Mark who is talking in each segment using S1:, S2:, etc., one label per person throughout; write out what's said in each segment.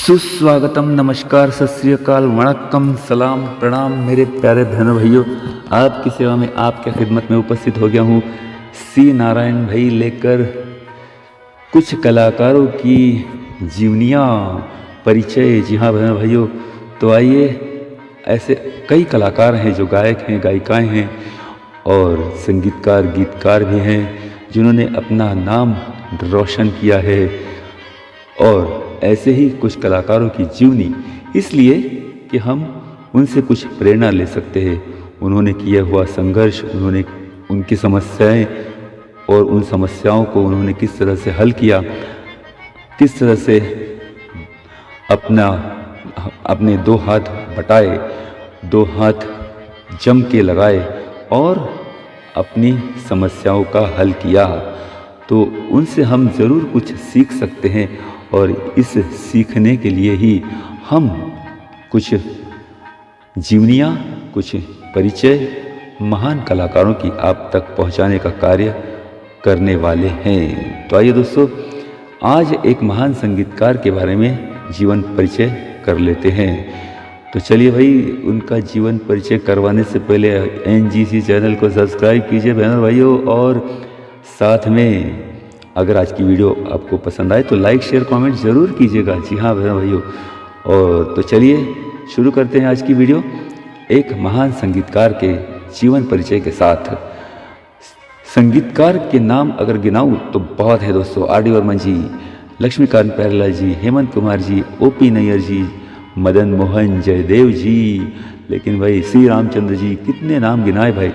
S1: सुस्वागतम, नमस्कार, सत श्री अकाल, वणक्कम, सलाम, प्रणाम मेरे प्यारे बहनों भाइयों। आपकी सेवा में आपके खिदमत में उपस्थित हो गया हूँ सी नारायण भाई लेकर कुछ कलाकारों की जीवनियाँ परिचय। जी हाँ बहनों भाइयों, तो आइए, ऐसे कई कलाकार हैं जो गायक हैं, गायिकाएँ हैं और संगीतकार, गीतकार भी हैं जिन्होंने अपना नाम रोशन किया है। और ऐसे ही कुछ कलाकारों की जीवनी, इसलिए कि हम उनसे कुछ प्रेरणा ले सकते हैं। उन्होंने किया हुआ संघर्ष, उन्होंने उनकी समस्याएं और उन समस्याओं को उन्होंने किस तरह से हल किया, किस तरह से अपने दो हाथ बटाए, दो हाथ जम के लगाए और अपनी समस्याओं का हल किया। तो उनसे हम ज़रूर कुछ सीख सकते हैं और इस सीखने के लिए ही हम कुछ जीवनियाँ, कुछ परिचय महान कलाकारों की आप तक पहुँचाने का कार्य करने वाले हैं। तो आइए दोस्तों, आज एक महान संगीतकार के बारे में जीवन परिचय कर लेते हैं। तो चलिए भाई, उनका जीवन परिचय करवाने से पहले NGC चैनल को सब्सक्राइब कीजिए बहनों भाइयों, और साथ में अगर आज की वीडियो आपको पसंद आए तो लाइक, शेयर, कमेंट ज़रूर कीजिएगा। जी हाँ बहनों भाइयों, और तो चलिए शुरू करते हैं आज की वीडियो एक महान संगीतकार के जीवन परिचय के साथ। संगीतकार के नाम अगर गिनाऊं तो बहुत है दोस्तों। R.D. बर्मन जी, लक्ष्मीकांत प्यारेलाल जी, हेमंत कुमार जी, O.P. नैयर जी, मदन मोहन, जयदेव जी, लेकिन भाई श्री रामचंद्र जी, कितने नाम गिनाए भाई।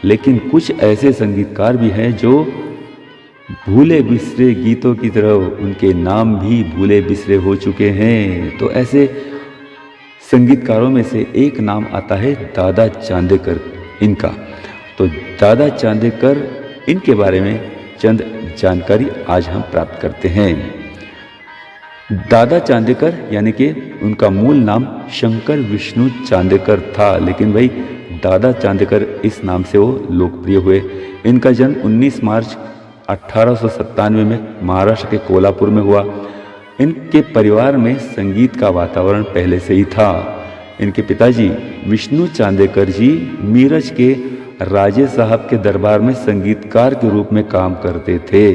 S1: लेकिन कुछ ऐसे संगीतकार भी हैं जो भूले बिसरे गीतों की तरह उनके नाम भी भूले बिसरे हो चुके हैं। तो ऐसे संगीतकारों में से एक नाम आता है दादा चांदेकर इनका। तो दादा चांदेकर, इनके बारे में चंद जानकारी आज हम प्राप्त करते हैं। दादा चांदेकर यानी कि उनका मूल नाम शंकर विष्णु चांदेकर था, लेकिन भाई दादा चांदेकर इस नाम से वो लोकप्रिय हुए। इनका जन्म 19 मार्च 1897 में महाराष्ट्र के कोल्हापुर में हुआ। इनके परिवार में संगीत का वातावरण पहले से ही था। इनके पिताजी विष्णु चांदेकर जी मीरज के राजे साहब के दरबार में संगीतकार के रूप में काम करते थे।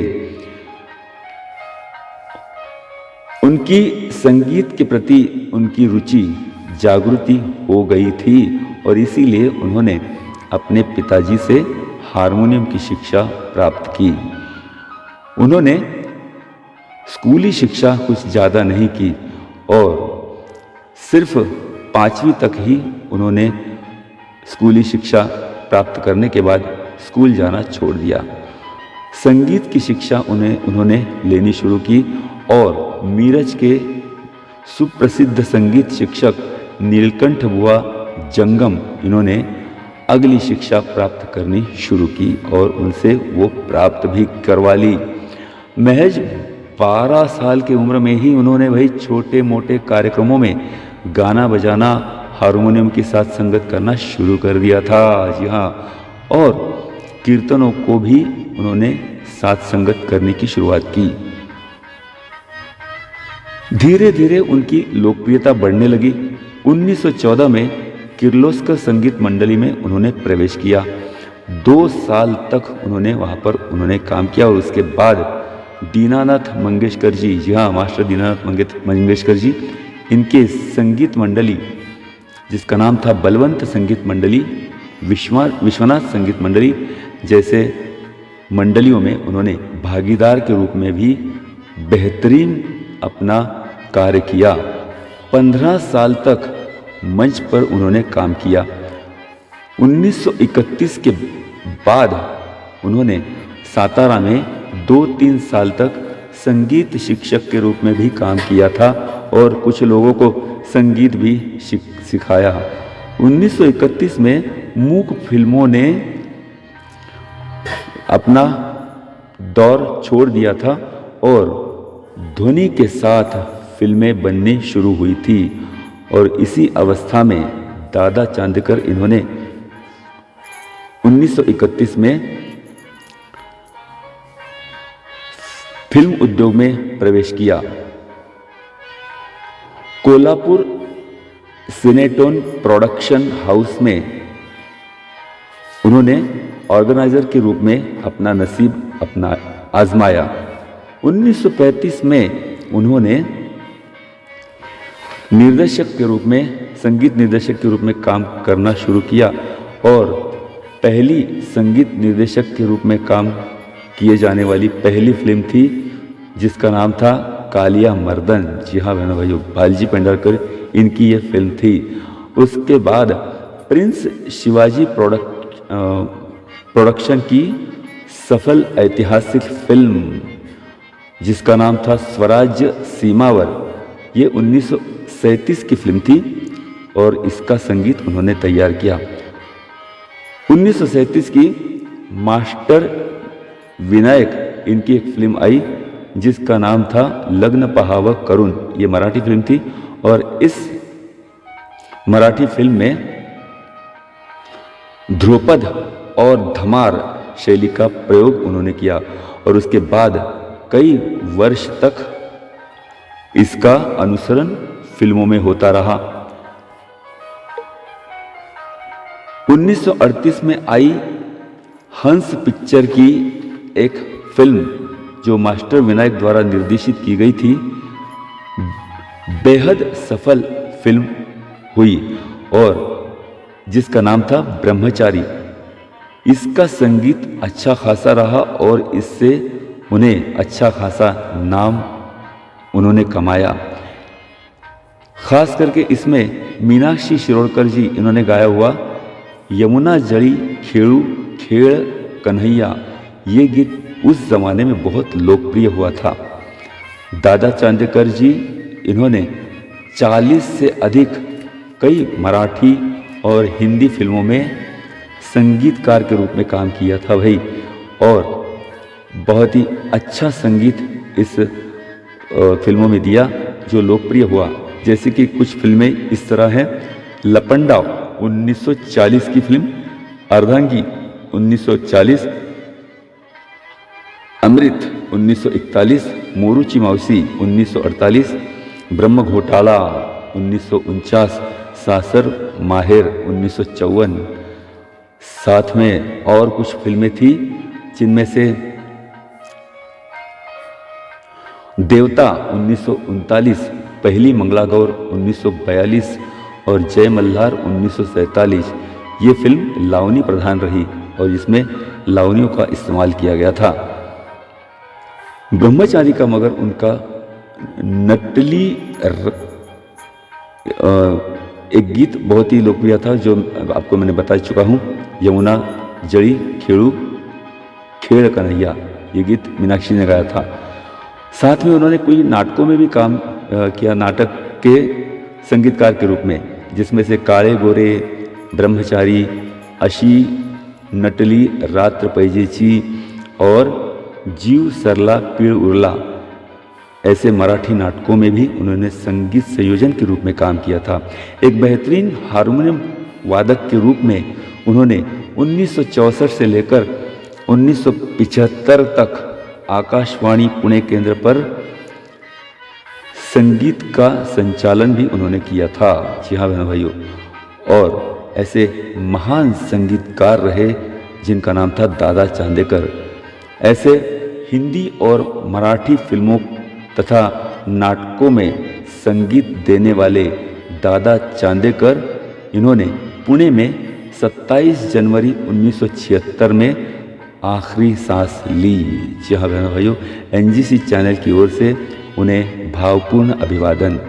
S1: उनकी संगीत के प्रति उनकी रुचि जागृति हो गई थी और इसीलिए उन्होंने अपने पिताजी से हारमोनियम की शिक्षा प्राप्त की। उन्होंने स्कूली शिक्षा कुछ ज़्यादा नहीं की और सिर्फ 5वीं तक ही उन्होंने स्कूली शिक्षा प्राप्त करने के बाद स्कूल जाना छोड़ दिया। संगीत की शिक्षा उन्होंने लेनी शुरू की और मीरज के सुप्रसिद्ध संगीत शिक्षक नीलकंठ बुआ जंगम, इन्होंने अगली शिक्षा प्राप्त करनी शुरू की और उनसे वो प्राप्त भी करवा ली। महज 12 साल की उम्र में ही उन्होंने भाई छोटे मोटे कार्यक्रमों में गाना बजाना, हारमोनियम के साथ संगत करना शुरू कर दिया था। जी हाँ, और कीर्तनों को भी उन्होंने साथ संगत करने की शुरुआत की। धीरे धीरे उनकी लोकप्रियता बढ़ने लगी। 1914 में किर्लोस्कर संगीत मंडली में उन्होंने प्रवेश किया। 2 साल तक उन्होंने वहाँ पर काम किया और उसके बाद दीनानाथ मंगेशकर जी, जी हाँ मास्टर दीनानाथ मंगेशकर जी, इनके संगीत मंडली जिसका नाम था बलवंत संगीत मंडली, विश्वनाथ संगीत मंडली जैसे मंडलियों में उन्होंने भागीदार के रूप में भी बेहतरीन अपना कार्य किया। 15 साल तक मंच पर उन्होंने काम किया। 1931 के बाद उन्होंने सातारा में 2-3 साल तक संगीत शिक्षक के रूप में भी काम किया था और कुछ लोगों को संगीत भी सिखाया। 1931 में मूक फिल्मों ने अपना दौर छोड़ दिया था और ध्वनि के साथ फिल्में बननी शुरू हुई थी और इसी अवस्था में दादा चांदेकर इन्होंने 1931 में फिल्म उद्योग में प्रवेश किया। कोल्हापुर सिनेटोन प्रोडक्शन हाउस में उन्होंने ऑर्गेनाइजर के रूप में अपना नसीब आजमाया। 1935 में उन्होंने निर्देशक के रूप में, संगीत निर्देशक के रूप में काम करना शुरू किया और पहली संगीत निर्देशक के रूप में काम किए जाने वाली पहली फिल्म थी जिसका नाम था कालिया मर्दन। जी हाँ बहनों भाइयों, बालाजी पेंढारकर इनकी ये फिल्म थी। उसके बाद प्रिंस शिवाजी प्रोडक्शन की सफल ऐतिहासिक फिल्म जिसका नाम था स्वराज्य सीमावर, ये 1937 की फिल्म थी और इसका संगीत उन्होंने तैयार किया। 1937 की मास्टर विनायक इनकी एक फिल्म आई जिसका नाम था लग्न पहाव करुण, ये मराठी फिल्म थी और इस मराठी फिल्म में ध्रुपद और धमार शैली का प्रयोग उन्होंने किया और उसके बाद कई वर्ष तक इसका अनुसरण फिल्मों में होता रहा। 1938 में आई हंस पिक्चर की एक फिल्म जो मास्टर विनायक द्वारा निर्देशित की गई थी, बेहद सफल फिल्म हुई और जिसका नाम था ब्रह्मचारी। इसका संगीत अच्छा खासा रहा और इससे उन्हें अच्छा खासा नाम उन्होंने कमाया। खास करके इसमें मीनाक्षी शिरोडकर जी इन्होंने गाया हुआ यमुना जड़ी खेड़ू खेड़ कन्हैया, ये गीत उस जमाने में बहुत लोकप्रिय हुआ था। दादा चांदेकर जी इन्होंने 40 से अधिक कई मराठी और हिंदी फिल्मों में संगीतकार के रूप में काम किया था भाई, और बहुत ही अच्छा संगीत इस फिल्मों में दिया जो लोकप्रिय हुआ। जैसे कि कुछ फिल्में इस तरह हैं, लपंडा 1940 की फिल्म, अर्धांगी 1940, अमृत 1941, मोरूची मावसी 1948, ब्रह्म घोटाला 1949, सासर माहिर 1954। साथ में और कुछ फिल्में थी जिनमें से देवता 1939, पहली मंगलागौर 1942 और जय मल्हार 1947। ये फिल्म लावनी प्रधान रही और जिसमें लावनियों का इस्तेमाल किया गया था। ब्रह्मचारी का मगर उनका नटली एक गीत बहुत ही लोकप्रिय था जो आपको मैंने बता चुका हूँ, यमुना जड़ी खेड़ू खेड़ कन्हैया, ये गीत मीनाक्षी ने गाया था। साथ में उन्होंने कोई नाटकों में भी काम किया, नाटक के संगीतकार के रूप में, जिसमें से काळे गोरे, ब्रह्मचारी, अशी नटली रात्र पैजेची और जीव सरला पीळ उरला, ऐसे मराठी नाटकों में भी उन्होंने संगीत संयोजन के रूप में काम किया था। एक बेहतरीन हारमोनियम वादक के रूप में उन्होंने 1964 से लेकर 1975 तक आकाशवाणी पुणे केंद्र पर संगीत का संचालन भी उन्होंने किया था। जी हाँ बहनों भाइयों, और ऐसे महान संगीतकार रहे जिनका नाम था दादा चांदेकर। ऐसे हिंदी और मराठी फिल्मों तथा नाटकों में संगीत देने वाले दादा चांदेकर, इन्होंने पुणे में 27 जनवरी 1976 में आखिरी सांस ली। जी हाँ बहनों भाइयों, एनजीसी चैनल की ओर से उन्हें भावपूर्ण अभिवादन।